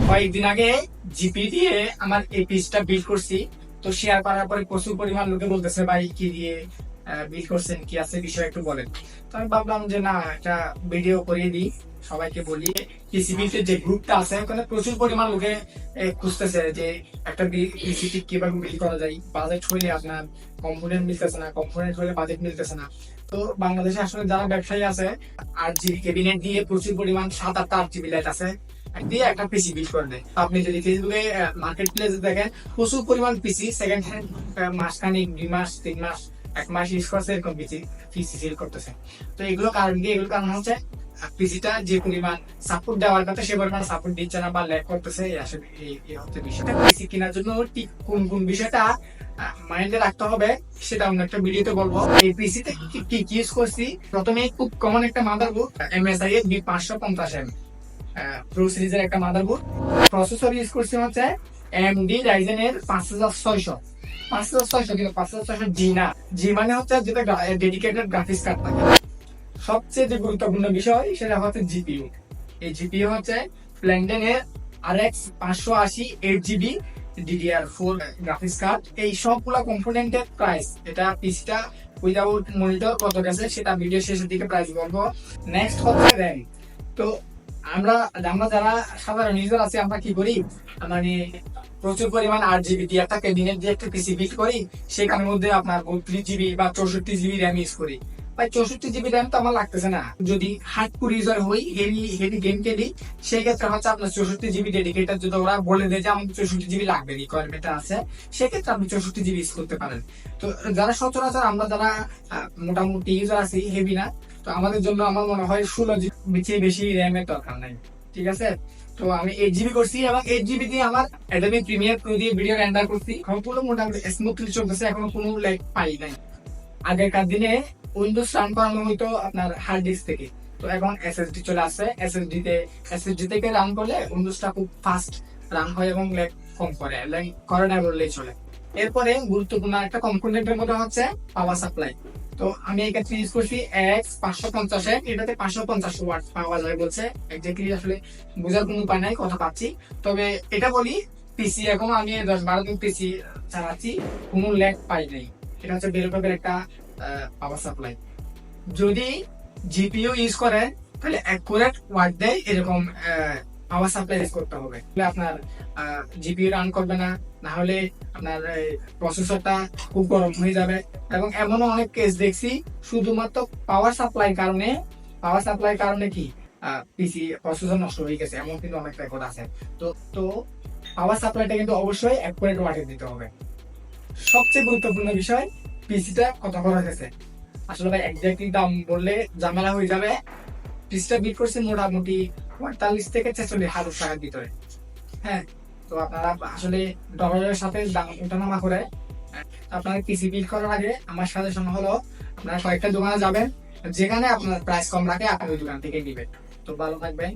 কয়েকদিন আগে জিপি দিয়ে আমার এই পিসটা বিল্ড করছি। তো শেয়ার করার পরে প্রচুর পরিমাণ লোকে বলতেছে ভাই কি দিয়ে বিল্ড করছেন, কি আছে বিষয় একটু বলেন। তো আমি ভাবলাম যে না, একটা ভিডিও করিয়ে দিই, সবাইকে বলি। পিসিবিতে যে গ্রুপটা আছে ওখানে প্রচুর পরিমাণ লোকে খুঁজতেছে যে একটা পিসিটি কিভাবে বিল্ড করা যায়। বাজেট হইলে আপনার কম্পোনেন্ট মিলতেছে না, কম্পোনেন্ট হলে বাজেট মিলতেছে না। তো বাংলাদেশে আসলে যারা ব্যবসায়ী আছে, 8 জিবি ক্যাবিনেট দিয়ে প্রচুর পরিমাণ 7-8টা 8 জিবি লাইট আছে দিয়ে একটা পিসি বিল্ড করে দেয়। আপনি যদি ফেসবুকে মার্কেট প্লেসে দেখেন, প্রচুর পরিমাণ পিসি সেকেন্ড হ্যান্ড মাসখানিক 2 মাস 3 মাস 1 মাস ইউজ করছে, এরকম পিসি পিসি সেল করতেছে। তো এগুলো কারণ কি? এগুলো কারণ হচ্ছে পিসিটা যে পরিমাণ সাপোর্ট দেওয়ার কথা সে পরিমাণ সাপোর্ট দিচ্ছে না বা ল্যাগ করতেছে। আসলে এই হচ্ছে বিষয়টা। পিসি কেনার জন্য ঠিক কোন কোন বিষয়টা মাইন্ডে রাখতে হবে সেটা অন্য একটা ভিডিওতে বলবো। এই পিসিতে কি কি ইউজ করছি, প্রথমে খুব কমন একটা মাদারবোর্ড MSI এর B550M প্রো সিরিজের একটা মাদারবোর্ড। প্রসেসর ইউজ করছি হচ্ছে AMD Ryzen এর 5600। 5600 কিন্তু 5600 জি না, জি মানে হচ্ছে যেটা ডেডিকেটেড গ্রাফিক্স কার্ড থাকে। সবচেয়ে যে গুরুত্বপূর্ণ বিষয় সেটা হচ্ছে জিপিইউ। এই জিপিইউ হচ্ছে প্ল্যান্ডেন এর RX 580 8GB DDR4 graphics card. এই সবগুলা কম্পোনেন্টের প্রাইস, এটা পিসিটা উইদাউট মনিটর কত গেছে সেটা ভিডিও শেষের দিকে প্রাইস বলবো। নেক্সট হচ্ছে র্যাম। তো আমরা আমরা যারা সাধারণ ইউজার আছি আমরা কি করি, মানে প্রচুর পরিমাণ 8 জিবি দিয়ে একটা ক্যাবিনেট দিয়ে একটা পিসি বিল্ড করি, সেখানের মধ্যে আপনার 32 জিবি বা 64 জিবি র্যাম ইউজ করি। ভাই 64 জিবি র্যাম তো আমার লাগতেছে না। যদি হার্ডকোর ইউজার হই, হেভি হেভি গেম খেলি, সেই ক্ষেত্রে হচ্ছে আপনার 64 জিবি ডেডিকেটেড যদি ওরা বলে দেয় যে আমাদের 64 জিবি লাগবে, রিকোয়ারমেন্ট আছে, সেক্ষেত্রে আপনি 64 জিবি ইউজ করতে পারেন। তো যারা সচরাচর আমরা যারা মোটামুটি ইউজার আছি, হেভি না, তো আমাদের জন্য আমার মনে হয় 16 জিবি চেয়ে বেশি র্যামের দরকার নাই। ঠিক আছে। তো আমি 8 জিবি করছি এবং 8 জিবি দিয়ে আমার অ্যাডোবি প্রিমিয়ার প্রো দিয়ে ভিডিও রেন্ডার করছি। সম্পূর্ণ মোটামুটি স্মুথলি চলতেছে, এখনো কোনো ল্যাগ পাই নাই। আগেরকার দিনে উইন্ডোজ রান করানো হইতো আপনার হার্ড ডিস্ক থেকে, তো এখন এসএসডি চলে আসছে। এসএসডি থেকে রান করলে উইন্ডোজটা খুব ফাস্ট রান হয় এবং ল্যাগ কম করে, ল্যাগ করে না বললেই চলে। এরপরে গুরুত্বপূর্ণ একটা কম্পোনেন্টের মধ্যে হচ্ছে পাওয়ার সাপ্লাই। তো আমি এই ক্ষেত্রে ইউজ করছি AX 550 এর, এটাতে 550 ওয়াট পাওয়া যায় বলছে। এক্স্যাক্টলি আসলে বোঝার কোনো উপায় নাই, কথা পাচ্ছি। তবে এটা বলি, পিসি এখন আমি 10-12 দিন পিসি চালাচ্ছি, কোনো ল্যাগ পাই নাই। এটা হচ্ছে বেরোবের একটা পাওয়ার সাপ্লাই। যদি জিপিইউ ইউজ করেন তাহলে অ্যাকুরেট ওয়াট দেয় এরকম পাওয়ার সাপ্লাই ইউজ করতে হবে। আপনার জিপিইউ রান করবে না, না হলে আপনার প্রসেসরটা খুব গরম হয়ে যাবে। এবং এমনও অনেক কেস দেখছি শুধুমাত্র পাওয়ার সাপ্লাই কারণে কি পিসি প্রসেসর নষ্ট হয়ে গেছে, এমন কিন্তু অনেক রেকর্ড আছে। তো তো পাওয়ার সাপ্লাইটা কিন্তু অবশ্যই অ্যাকুরেট ওয়াটে দিতে হবে। সবচেয়ে গুরুত্বপূর্ণ বিষয়, পিসিটা কত খরচ আছে। আসলে ভাই এক্স্যাক্টলি দাম বললে ঝামেলা হয়ে যাবে। পিসটা বিট করছে মোটামুটি 45 থেকে 46,000 টাকার ভিতরে। হ্যাঁ, তো আপনারা আসলে ডলারের সাথে দাম ওঠানামা করে। আপনার পিসি বিল্ড করার আগে আমার সাজেশন হলো আপনারা কয়েকটা দোকানে যাবেন, যেখানে আপনার প্রাইস কম রাখে আপনি ওই দোকান থেকে নিবেন। তো ভালো থাকবেন।